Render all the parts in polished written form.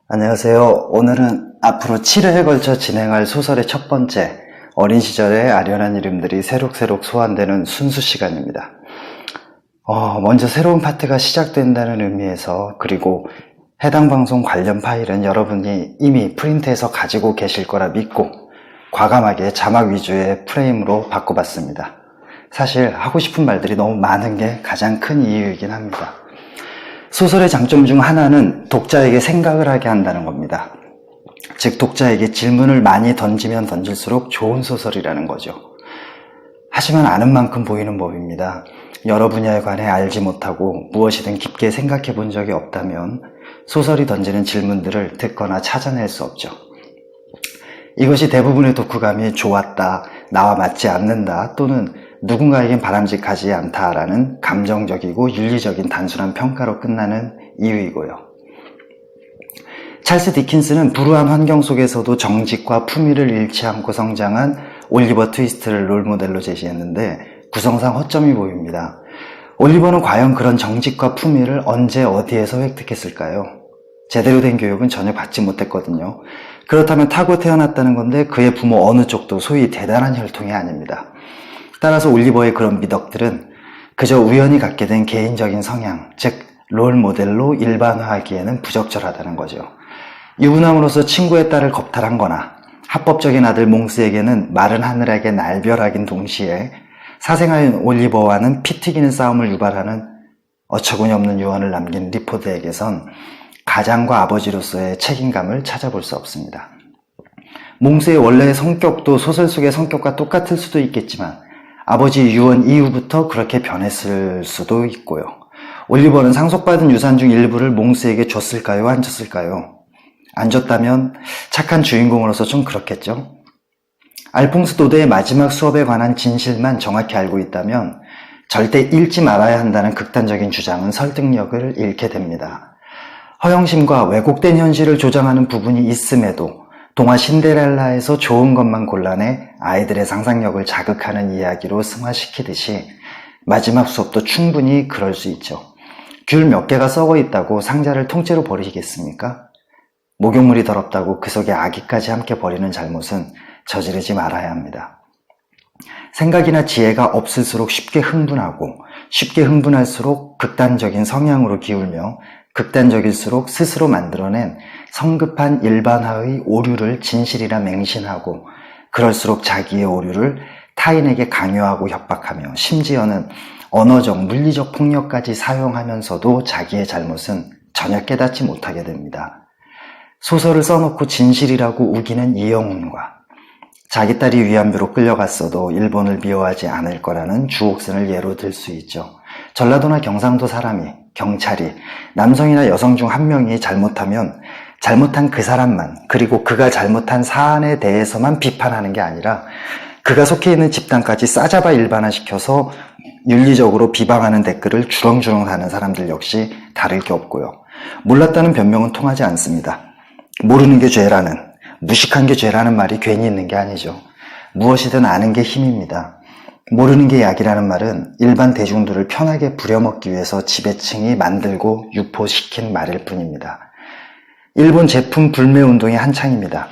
안녕하세요. 오늘은 앞으로 7회에 걸쳐 진행할 소설의 첫 번째, 어린 시절의 아련한 이름들이 새록새록 소환되는 순수 시간입니다. 먼저 새로운 파트가 시작된다는 의미에서, 그리고 해당 방송 관련 파일은 여러분이 이미 프린트해서 가지고 계실 거라 믿고 과감하게 자막 위주의 프레임으로 바꿔봤습니다. 사실 하고 싶은 말들이 너무 많은 게 가장 큰 이유이긴 합니다. 소설의 장점 중 하나는 독자에게 생각을 하게 한다는 겁니다. 즉, 독자에게 질문을 많이 던지면 던질수록 좋은 소설이라는 거죠. 하지만 아는 만큼 보이는 법입니다. 여러 분야에 관해 알지 못하고 무엇이든 깊게 생각해 본 적이 없다면 소설이 던지는 질문들을 듣거나 찾아낼 수 없죠. 이것이 대부분의 독후감이 좋았다, 나와 맞지 않는다, 또는 누군가에겐 바람직하지 않다라는 감정적이고 윤리적인 단순한 평가로 끝나는 이유이고요. 찰스 디킨스는 불우한 환경 속에서도 정직과 품위를 잃지 않고 성장한 올리버 트위스트를 롤모델로 제시했는데 구성상 허점이 보입니다. 올리버는 과연 그런 정직과 품위를 언제 어디에서 획득했을까요? 제대로 된 교육은 전혀 받지 못했거든요. 그렇다면 타고 태어났다는 건데 그의 부모 어느 쪽도 소위 대단한 혈통이 아닙니다. 따라서 올리버의 그런 미덕들은 그저 우연히 갖게 된 개인적인 성향, 즉 롤모델로 일반화하기에는 부적절하다는 거죠. 유부남으로서 친구의 딸을 겁탈한 거나 합법적인 아들 몽스에게는 마른 하늘에게 날벼락인 동시에 사생아인 올리버와는 피 튀기는 싸움을 유발하는 어처구니 없는 유언을 남긴 리포드에게선 가장과 아버지로서의 책임감을 찾아볼 수 없습니다. 몽스의 원래의 성격도 소설 속의 성격과 똑같을 수도 있겠지만 아버지 유언 이후부터 그렇게 변했을 수도 있고요. 올리버는 상속받은 유산 중 일부를 몽스에게 줬을까요? 안 줬을까요? 안 줬다면 착한 주인공으로서 좀 그렇겠죠? 알퐁스 도데의 마지막 수업에 관한 진실만 정확히 알고 있다면 절대 읽지 말아야 한다는 극단적인 주장은 설득력을 잃게 됩니다. 허영심과 왜곡된 현실을 조장하는 부분이 있음에도 동화 신데렐라에서 좋은 것만 골라내 아이들의 상상력을 자극하는 이야기로 승화시키듯이 마지막 수업도 충분히 그럴 수 있죠. 귤 몇 개가 썩어 있다고 상자를 통째로 버리겠습니까? 목욕물이 더럽다고 그 속에 아기까지 함께 버리는 잘못은 저지르지 말아야 합니다. 생각이나 지혜가 없을수록 쉽게 흥분하고 쉽게 흥분할수록 극단적인 성향으로 기울며 극단적일수록 스스로 만들어낸 성급한 일반화의 오류를 진실이라 맹신하고 그럴수록 자기의 오류를 타인에게 강요하고 협박하며 심지어는 언어적, 물리적 폭력까지 사용하면서도 자기의 잘못은 전혀 깨닫지 못하게 됩니다. 소설을 써놓고 진실이라고 우기는 이영훈과 자기 딸이 위안부로 끌려갔어도 일본을 미워하지 않을 거라는 주옥순을 예로 들 수 있죠. 전라도나 경상도 사람이, 경찰이, 남성이나 여성 중 한 명이 잘못하면 잘못한 그 사람만, 그리고 그가 잘못한 사안에 대해서만 비판하는 게 아니라 그가 속해 있는 집단까지 싸잡아 일반화시켜서 윤리적으로 비방하는 댓글을 주렁주렁 다는 사람들 역시 다를 게 없고요. 몰랐다는 변명은 통하지 않습니다. 모르는 게 죄라는, 무식한 게 죄라는 말이 괜히 있는 게 아니죠. 무엇이든 아는 게 힘입니다. 모르는 게 약이라는 말은 일반 대중들을 편하게 부려먹기 위해서 지배층이 만들고 유포시킨 말일 뿐입니다. 일본 제품 불매 운동이 한창입니다.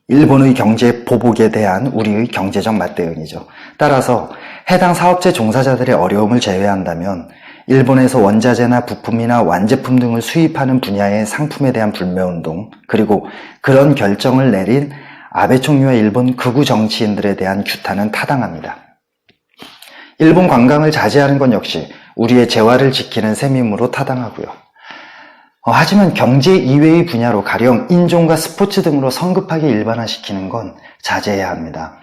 일본의 경제 보복에 대한 우리의 경제적 맞대응이죠. 따라서 해당 사업체 종사자들의 어려움을 제외한다면 일본에서 원자재나 부품이나 완제품 등을 수입하는 분야의 상품에 대한 불매운동, 그리고 그런 결정을 내린 아베 총리와 일본 극우 정치인들에 대한 규탄은 타당합니다. 일본 관광을 자제하는 건 역시 우리의 재화를 지키는 셈이므로 타당하고요. 하지만 경제 이외의 분야로 가령 인종과 스포츠 등으로 성급하게 일반화시키는 건 자제해야 합니다.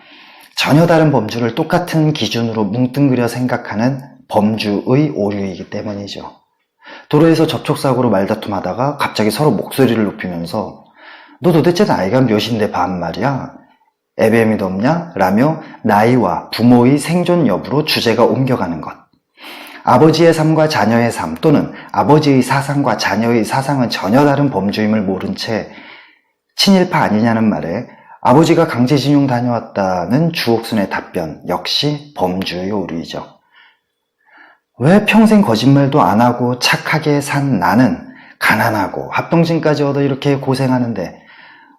전혀 다른 범주를 똑같은 기준으로 뭉뚱그려 생각하는 범주의 오류이기 때문이죠. 도로에서 접촉사고로 말다툼하다가 갑자기 서로 목소리를 높이면서 너 도대체 나이가 몇인데 반말이야? 애배미도 없냐? 라며 나이와 부모의 생존 여부로 주제가 옮겨가는 것. 아버지의 삶과 자녀의 삶 또는 아버지의 사상과 자녀의 사상은 전혀 다른 범주임을 모른 채 친일파 아니냐는 말에 아버지가 강제징용 다녀왔다는 주옥순의 답변 역시 범주의 오류이죠. 왜 평생 거짓말도 안 하고 착하게 산 나는 가난하고 합동증까지 얻어 이렇게 고생하는데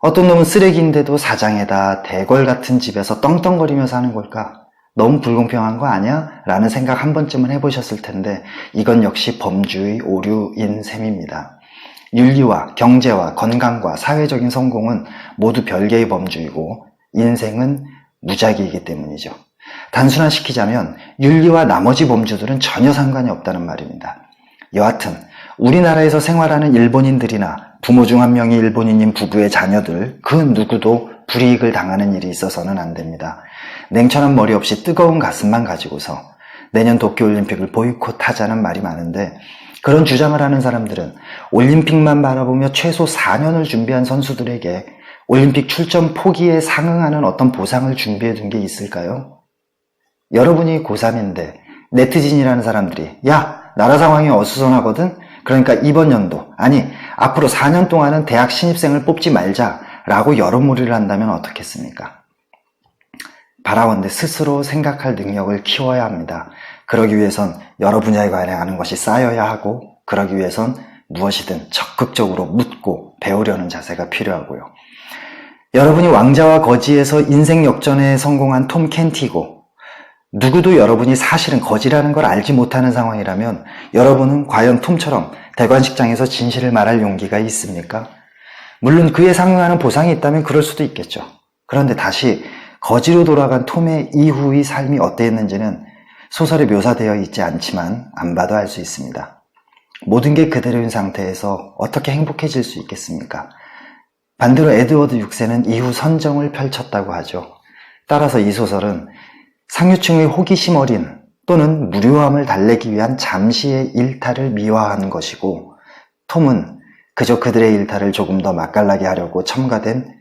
어떤 놈은 쓰레기인데도 사장에다 대궐 같은 집에서 떵떵거리며 사는 걸까? 너무 불공평한 거 아니야? 라는 생각 한 번쯤은 해보셨을 텐데 이건 역시 범주의 오류인 셈입니다. 윤리와 경제와 건강과 사회적인 성공은 모두 별개의 범주이고 인생은 무작위이기 때문이죠. 단순화시키자면 윤리와 나머지 범주들은 전혀 상관이 없다는 말입니다. 여하튼 우리나라에서 생활하는 일본인들이나 부모 중 한 명이 일본인인 부부의 자녀들 그 누구도 불이익을 당하는 일이 있어서는 안 됩니다. 냉철한 머리 없이 뜨거운 가슴만 가지고서 내년 도쿄올림픽을 보이콧하자는 말이 많은데 그런 주장을 하는 사람들은 올림픽만 바라보며 최소 4년을 준비한 선수들에게 올림픽 출전 포기에 상응하는 어떤 보상을 준비해 둔 게 있을까요? 여러분이 고3인데 네티즌이라는 사람들이 야, 나라 상황이 어수선하거든? 그러니까 이번 연도, 아니 앞으로 4년 동안은 대학 신입생을 뽑지 말자라고 여론몰이를 한다면 어떻겠습니까? 바라원대 스스로 생각할 능력을 키워야 합니다. 그러기 위해선 여러 분야에 관한 것이 쌓여야 하고 그러기 위해선 무엇이든 적극적으로 묻고 배우려는 자세가 필요하고요. 여러분이 왕자와 거지에서 인생 역전에 성공한 톰 켄티고 누구도 여러분이 사실은 거지라는 걸 알지 못하는 상황이라면 여러분은 과연 톰처럼 대관식장에서 진실을 말할 용기가 있습니까? 물론 그에 상응하는 보상이 있다면 그럴 수도 있겠죠. 그런데 다시 거지로 돌아간 톰의 이후의 삶이 어땠는지는 소설에 묘사되어 있지 않지만 안 봐도 알 수 있습니다. 모든 게 그대로인 상태에서 어떻게 행복해질 수 있겠습니까? 반대로 에드워드 6세는 이후 선정을 펼쳤다고 하죠. 따라서 이 소설은 상류층의 호기심 어린 또는 무료함을 달래기 위한 잠시의 일탈을 미화한 것이고 톰은 그저 그들의 일탈을 조금 더 맛깔나게 하려고 첨가된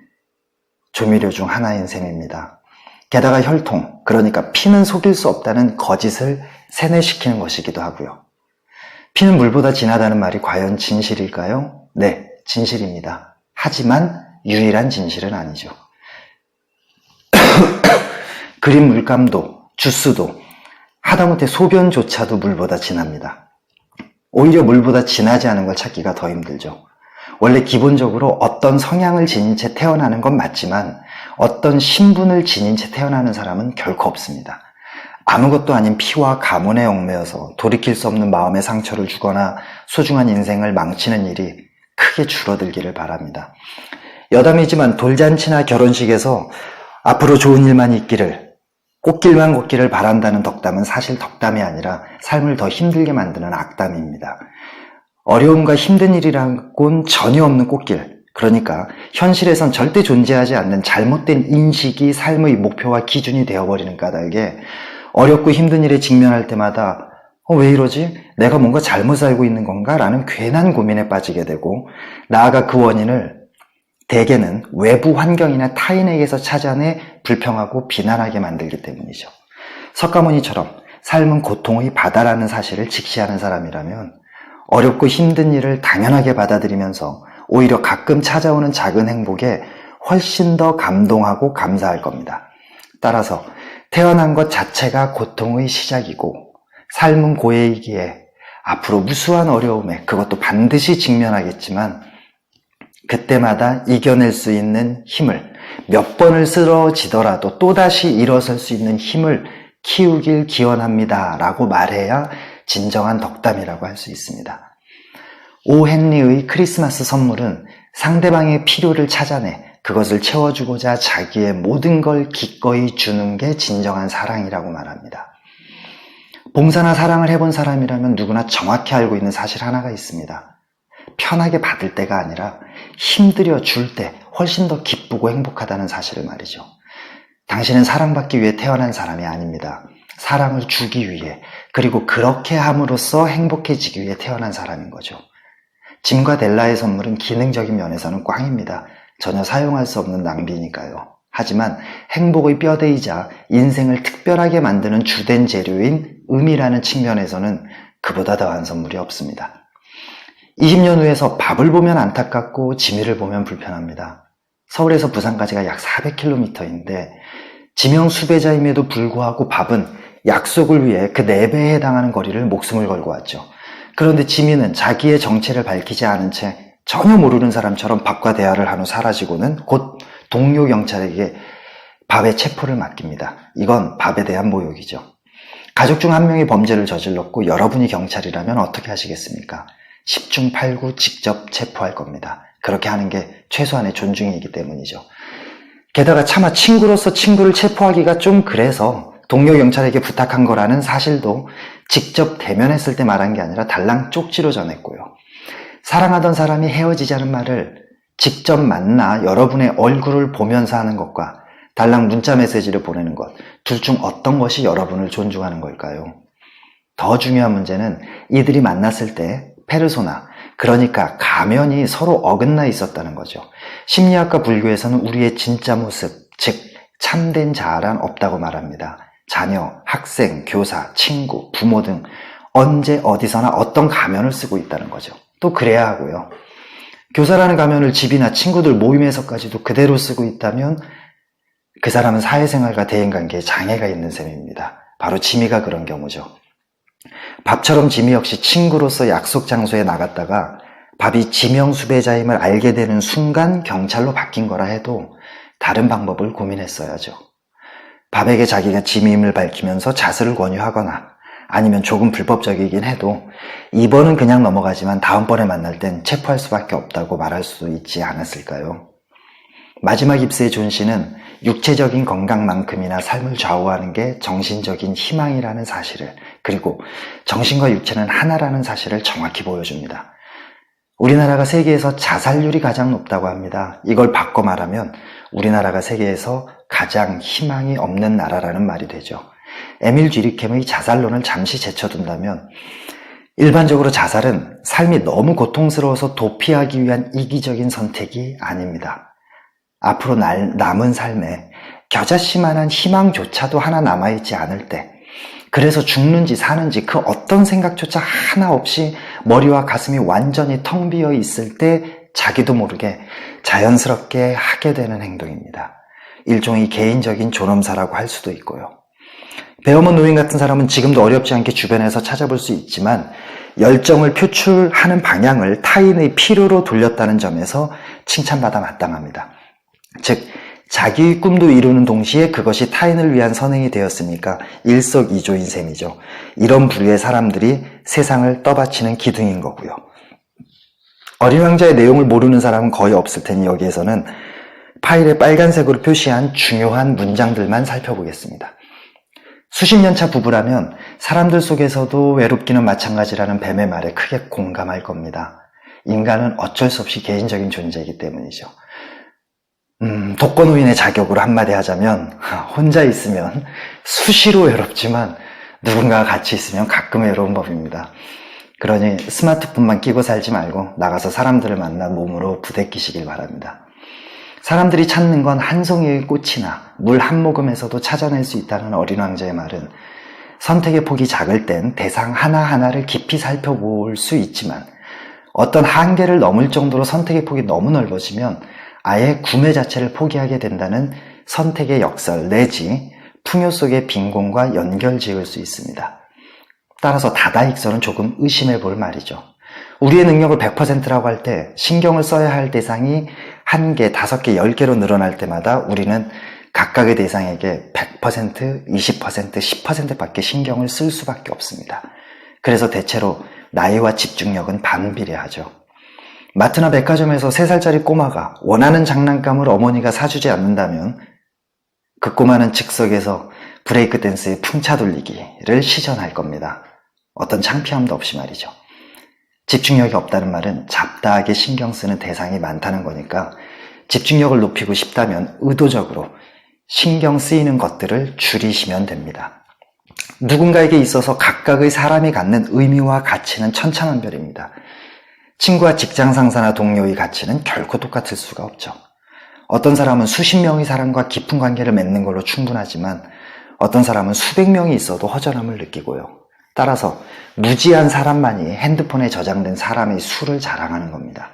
조미료 중 하나인 셈입니다. 게다가 혈통, 그러니까 피는 속일 수 없다는 거짓을 세뇌시키는 것이기도 하고요. 피는 물보다 진하다는 말이 과연 진실일까요? 네, 진실입니다. 하지만 유일한 진실은 아니죠. 그린 물감도, 주스도, 하다못해 소변조차도 물보다 진합니다. 오히려 물보다 진하지 않은 걸 찾기가 더 힘들죠. 원래 기본적으로 어떤 성향을 지닌 채 태어나는 건 맞지만 어떤 신분을 지닌 채 태어나는 사람은 결코 없습니다. 아무것도 아닌 피와 가문에 얽매여서 돌이킬 수 없는 마음의 상처를 주거나 소중한 인생을 망치는 일이 크게 줄어들기를 바랍니다. 여담이지만 돌잔치나 결혼식에서 앞으로 좋은 일만 있기를, 꽃길만 걷기를 바란다는 덕담은 사실 덕담이 아니라 삶을 더 힘들게 만드는 악담입니다. 어려움과 힘든 일이라고는 전혀 없는 꽃길, 그러니까 현실에선 절대 존재하지 않는 잘못된 인식이 삶의 목표와 기준이 되어버리는 까닭에 어렵고 힘든 일에 직면할 때마다 왜 이러지? 내가 뭔가 잘못 살고 있는 건가? 라는 괜한 고민에 빠지게 되고 나아가 그 원인을 대개는 외부 환경이나 타인에게서 찾아내 불평하고 비난하게 만들기 때문이죠. 석가모니처럼 삶은 고통의 바다라는 사실을 직시하는 사람이라면 어렵고 힘든 일을 당연하게 받아들이면서 오히려 가끔 찾아오는 작은 행복에 훨씬 더 감동하고 감사할 겁니다. 따라서 태어난 것 자체가 고통의 시작이고 삶은 고해이기에 앞으로 무수한 어려움에 그것도 반드시 직면하겠지만 그때마다 이겨낼 수 있는 힘을 몇 번을 쓰러지더라도 또다시 일어설 수 있는 힘을 키우길 기원합니다 라고 말해야 진정한 덕담이라고 할 수 있습니다. 오 헨리의 크리스마스 선물은 상대방의 필요를 찾아내 그것을 채워주고자 자기의 모든 걸 기꺼이 주는 게 진정한 사랑이라고 말합니다. 봉사나 사랑을 해본 사람이라면 누구나 정확히 알고 있는 사실 하나가 있습니다. 편하게 받을 때가 아니라 힘들여 줄 때 훨씬 더 기쁘고 행복하다는 사실을 말이죠. 당신은 사랑받기 위해 태어난 사람이 아닙니다. 사랑을 주기 위해, 그리고 그렇게 함으로써 행복해지기 위해 태어난 사람인 거죠. 짐과 델라의 선물은 기능적인 면에서는 꽝입니다. 전혀 사용할 수 없는 낭비니까요. 하지만 행복의 뼈대이자 인생을 특별하게 만드는 주된 재료인 의미라는 측면에서는 그보다 더한 선물이 없습니다. 20년 후에서 밥을 보면 안타깝고 지미를 보면 불편합니다. 서울에서 부산까지가 약 400km인데 지명 수배자임에도 불구하고 밥은 약속을 위해 그 4배에 해당하는 거리를 목숨을 걸고 왔죠. 그런데 지민은 자기의 정체를 밝히지 않은 채 전혀 모르는 사람처럼 밥과 대화를 한 후 사라지고는 곧 동료 경찰에게 밥의 체포를 맡깁니다. 이건 밥에 대한 모욕이죠. 가족 중 한 명이 범죄를 저질렀고 여러분이 경찰이라면 어떻게 하시겠습니까? 10중 8구 직접 체포할 겁니다. 그렇게 하는 게 최소한의 존중이기 때문이죠. 게다가 차마 친구로서 친구를 체포하기가 좀 그래서 동료 경찰에게 부탁한 거라는 사실도 직접 대면했을 때 말한 게 아니라 달랑 쪽지로 전했고요. 사랑하던 사람이 헤어지자는 말을 직접 만나 여러분의 얼굴을 보면서 하는 것과 달랑 문자 메시지를 보내는 것, 둘 중 어떤 것이 여러분을 존중하는 걸까요? 더 중요한 문제는 이들이 만났을 때 페르소나, 그러니까 가면이 서로 어긋나 있었다는 거죠. 심리학과 불교에서는 우리의 진짜 모습, 즉 참된 자아란 없다고 말합니다. 자녀, 학생, 교사, 친구, 부모 등 언제 어디서나 어떤 가면을 쓰고 있다는 거죠. 또 그래야 하고요. 교사라는 가면을 집이나 친구들 모임에서까지도 그대로 쓰고 있다면 그 사람은 사회생활과 대인관계에 장애가 있는 셈입니다. 바로 지미가 그런 경우죠. 밥처럼 지미 역시 친구로서 약속 장소에 나갔다가 밥이 지명 수배자임을 알게 되는 순간 경찰로 바뀐 거라 해도 다른 방법을 고민했어야죠. 밥에게 자기가 지미임을 밝히면서 자수를 권유하거나 아니면 조금 불법적이긴 해도 이번은 그냥 넘어가지만 다음번에 만날 땐 체포할 수밖에 없다고 말할 수도 있지 않았을까요? 마지막 입스의 존 씨는 육체적인 건강만큼이나 삶을 좌우하는 게 정신적인 희망이라는 사실을, 그리고 정신과 육체는 하나라는 사실을 정확히 보여줍니다. 우리나라가 세계에서 자살률이 가장 높다고 합니다. 이걸 바꿔 말하면 우리나라가 세계에서 가장 희망이 없는 나라라는 말이 되죠. 에밀 쥐리켐의 자살론을 잠시 제쳐둔다면 일반적으로 자살은 삶이 너무 고통스러워서 도피하기 위한 이기적인 선택이 아닙니다. 앞으로 남은 삶에 겨자씨만한 희망조차도 하나 남아있지 않을 때, 그래서 죽는지 사는지 그 어떤 생각조차 하나 없이 머리와 가슴이 완전히 텅 비어 있을 때 자기도 모르게 자연스럽게 하게 되는 행동입니다. 일종의 개인적인 존엄사라고 할 수도 있고요. 배엄원 노인 같은 사람은 지금도 어렵지 않게 주변에서 찾아볼 수 있지만 열정을 표출하는 방향을 타인의 필요로 돌렸다는 점에서 칭찬받아 마땅합니다. 즉 자기의 꿈도 이루는 동시에 그것이 타인을 위한 선행이 되었으니까 일석이조인 셈이죠. 이런 부류의 사람들이 세상을 떠받치는 기둥인 거고요. 어린 왕자의 내용을 모르는 사람은 거의 없을 테니 여기에서는 파일에 빨간색으로 표시한 중요한 문장들만 살펴보겠습니다. 수십 년차 부부라면 사람들 속에서도 외롭기는 마찬가지라는 뱀의 말에 크게 공감할 겁니다. 인간은 어쩔 수 없이 개인적인 존재이기 때문이죠. 독거노인의 자격으로 한마디 하자면 혼자 있으면 수시로 외롭지만 누군가가 같이 있으면 가끔 외로운 법입니다. 그러니 스마트폰만 끼고 살지 말고 나가서 사람들을 만나 몸으로 부대끼시길 바랍니다. 사람들이 찾는 건 한 송이의 꽃이나 물 한 모금에서도 찾아낼 수 있다는 어린 왕자의 말은 선택의 폭이 작을 땐 대상 하나하나를 깊이 살펴볼 수 있지만 어떤 한계를 넘을 정도로 선택의 폭이 너무 넓어지면 아예 구매 자체를 포기하게 된다는 선택의 역설 내지 풍요 속의 빈곤과 연결 지을 수 있습니다. 따라서 다다익선은 조금 의심해 볼 말이죠. 우리의 능력을 100%라고 할 때 신경을 써야 할 대상이 1개, 5개, 10개로 늘어날 때마다 우리는 각각의 대상에게 100%, 20%, 10%밖에 신경을 쓸 수밖에 없습니다. 그래서 대체로 나이와 집중력은 반비례하죠. 마트나 백화점에서 3살짜리 꼬마가 원하는 장난감을 어머니가 사주지 않는다면 그 꼬마는 즉석에서 브레이크 댄스의 풍차 돌리기를 시전할 겁니다. 어떤 창피함도 없이 말이죠. 집중력이 없다는 말은 잡다하게 신경 쓰는 대상이 많다는 거니까 집중력을 높이고 싶다면 의도적으로 신경 쓰이는 것들을 줄이시면 됩니다. 누군가에게 있어서 각각의 사람이 갖는 의미와 가치는 천차만별입니다. 친구와 직장 상사나 동료의 가치는 결코 똑같을 수가 없죠. 어떤 사람은 수십 명의 사람과 깊은 관계를 맺는 걸로 충분하지만 어떤 사람은 수백 명이 있어도 허전함을 느끼고요. 따라서 무지한 사람만이 핸드폰에 저장된 사람의 수를 자랑하는 겁니다.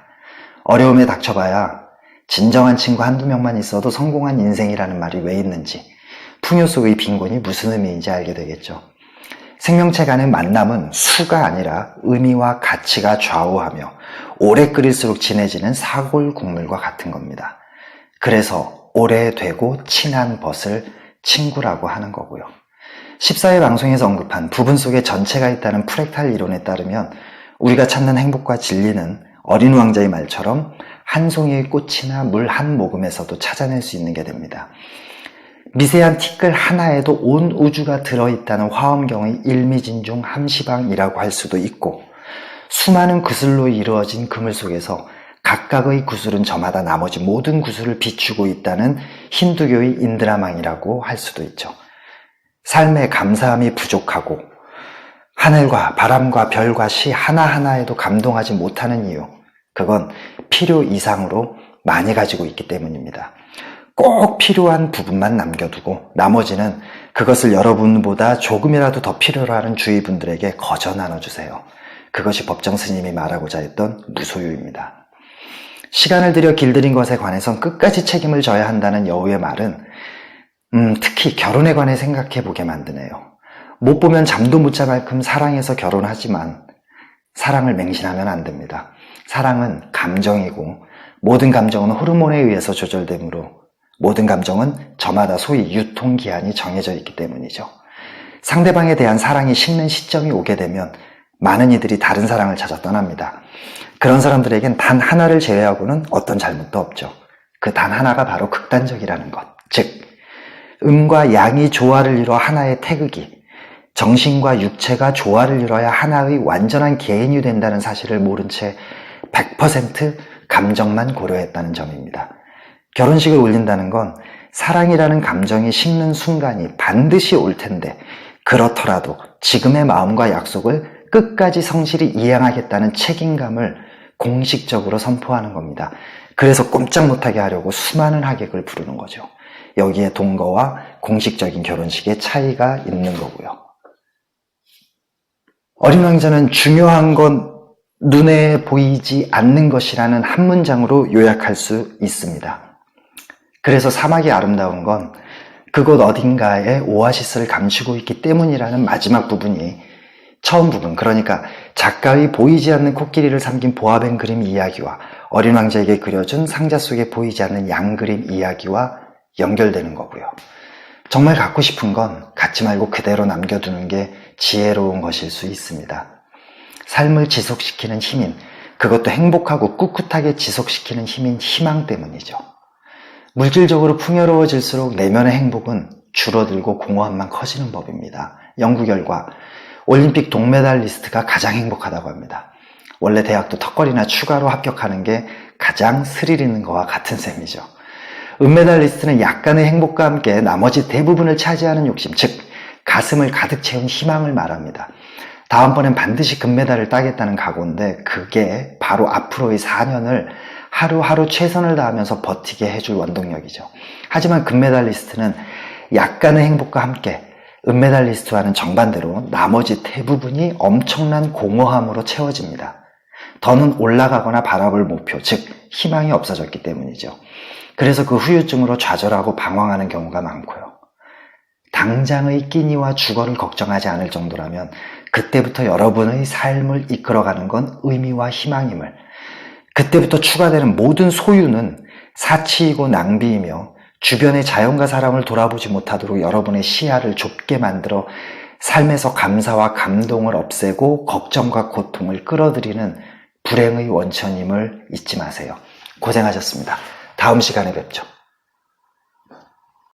어려움에 닥쳐봐야 진정한 친구 한두 명만 있어도 성공한 인생이라는 말이 왜 있는지, 풍요 속의 빈곤이 무슨 의미인지 알게 되겠죠. 생명체 간의 만남은 수가 아니라 의미와 가치가 좌우하며 오래 끓일수록 진해지는 사골 국물과 같은 겁니다. 그래서 오래되고 친한 벗을 친구라고 하는 거고요. 14회 방송에서 언급한 부분 속에 전체가 있다는 프랙탈 이론에 따르면 우리가 찾는 행복과 진리는 어린 왕자의 말처럼 한 송이의 꽃이나 물 한 모금에서도 찾아낼 수 있는 게 됩니다. 미세한 티끌 하나에도 온 우주가 들어있다는 화엄경의 일미진중 함시방이라고 할 수도 있고, 수많은 구슬로 이루어진 그물 속에서 각각의 구슬은 저마다 나머지 모든 구슬을 비추고 있다는 힌두교의 인드라망이라고 할 수도 있죠. 삶에 감사함이 부족하고 하늘과 바람과 별과 시 하나하나에도 감동하지 못하는 이유, 그건 필요 이상으로 많이 가지고 있기 때문입니다. 꼭 필요한 부분만 남겨두고 나머지는 그것을 여러분보다 조금이라도 더 필요로 하는 주위 분들에게 거저 나눠주세요. 그것이 법정 스님이 말하고자 했던 무소유입니다. 시간을 들여 길들인 것에 관해선 끝까지 책임을 져야 한다는 여우의 말은 특히 결혼에 관해 생각해 보게 만드네요. 못 보면 잠도 못 잘 만큼 사랑해서 결혼하지만 사랑을 맹신하면 안 됩니다. 사랑은 감정이고 모든 감정은 호르몬에 의해서 조절되므로 모든 감정은 저마다 소위 유통기한이 정해져 있기 때문이죠. 상대방에 대한 사랑이 식는 시점이 오게 되면 많은 이들이 다른 사랑을 찾아 떠납니다. 그런 사람들에겐 단 하나를 제외하고는 어떤 잘못도 없죠. 그 단 하나가 바로 극단적이라는 것. 즉, 음과 양이 조화를 이루어 하나의 태극이, 정신과 육체가 조화를 이뤄야 하나의 완전한 개인이 된다는 사실을 모른 채 100% 감정만 고려했다는 점입니다. 결혼식을 올린다는 건 사랑이라는 감정이 식는 순간이 반드시 올 텐데, 그렇더라도 지금의 마음과 약속을 끝까지 성실히 이행하겠다는 책임감을 공식적으로 선포하는 겁니다. 그래서 꼼짝 못하게 하려고 수많은 하객을 부르는 거죠. 여기에 동거와 공식적인 결혼식의 차이가 있는 거고요. 어린 왕자는 중요한 건 눈에 보이지 않는 것이라는 한 문장으로 요약할 수 있습니다. 그래서 사막이 아름다운 건 그곳 어딘가에 오아시스를 감추고 있기 때문이라는 마지막 부분이 처음 부분, 그러니까 작가의 보이지 않는 코끼리를 삼긴 보아뱅 그림 이야기와 어린 왕자에게 그려준 상자 속에 보이지 않는 양 그림 이야기와 연결되는 거고요. 정말 갖고 싶은 건 갖지 말고 그대로 남겨두는 게 지혜로운 것일 수 있습니다. 삶을 지속시키는 힘인, 그것도 행복하고 꿋꿋하게 지속시키는 힘인 희망 때문이죠. 물질적으로 풍요로워질수록 내면의 행복은 줄어들고 공허함만 커지는 법입니다. 연구 결과 올림픽 동메달리스트가 가장 행복하다고 합니다. 원래 대학도 턱걸이나 추가로 합격하는 게 가장 스릴 있는 거와 같은 셈이죠. 은메달리스트는 약간의 행복과 함께 나머지 대부분을 차지하는 욕심, 즉 가슴을 가득 채운 희망을 말합니다. 다음번엔 반드시 금메달을 따겠다는 각오인데 그게 바로 앞으로의 4년을 하루하루 최선을 다하면서 버티게 해줄 원동력이죠. 하지만 금메달리스트는 약간의 행복과 함께 은메달리스트와는 정반대로 나머지 대부분이 엄청난 공허함으로 채워집니다. 더는 올라가거나 바라볼 목표, 즉 희망이 없어졌기 때문이죠. 그래서 그 후유증으로 좌절하고 방황하는 경우가 많고요. 당장의 끼니와 주거를 걱정하지 않을 정도라면 그때부터 여러분의 삶을 이끌어가는 건 의미와 희망임을, 그때부터 추가되는 모든 소유는 사치이고 낭비이며 주변의 자연과 사람을 돌아보지 못하도록 여러분의 시야를 좁게 만들어 삶에서 감사와 감동을 없애고 걱정과 고통을 끌어들이는 불행의 원천임을 잊지 마세요. 고생하셨습니다. 다음 시간에 뵙죠.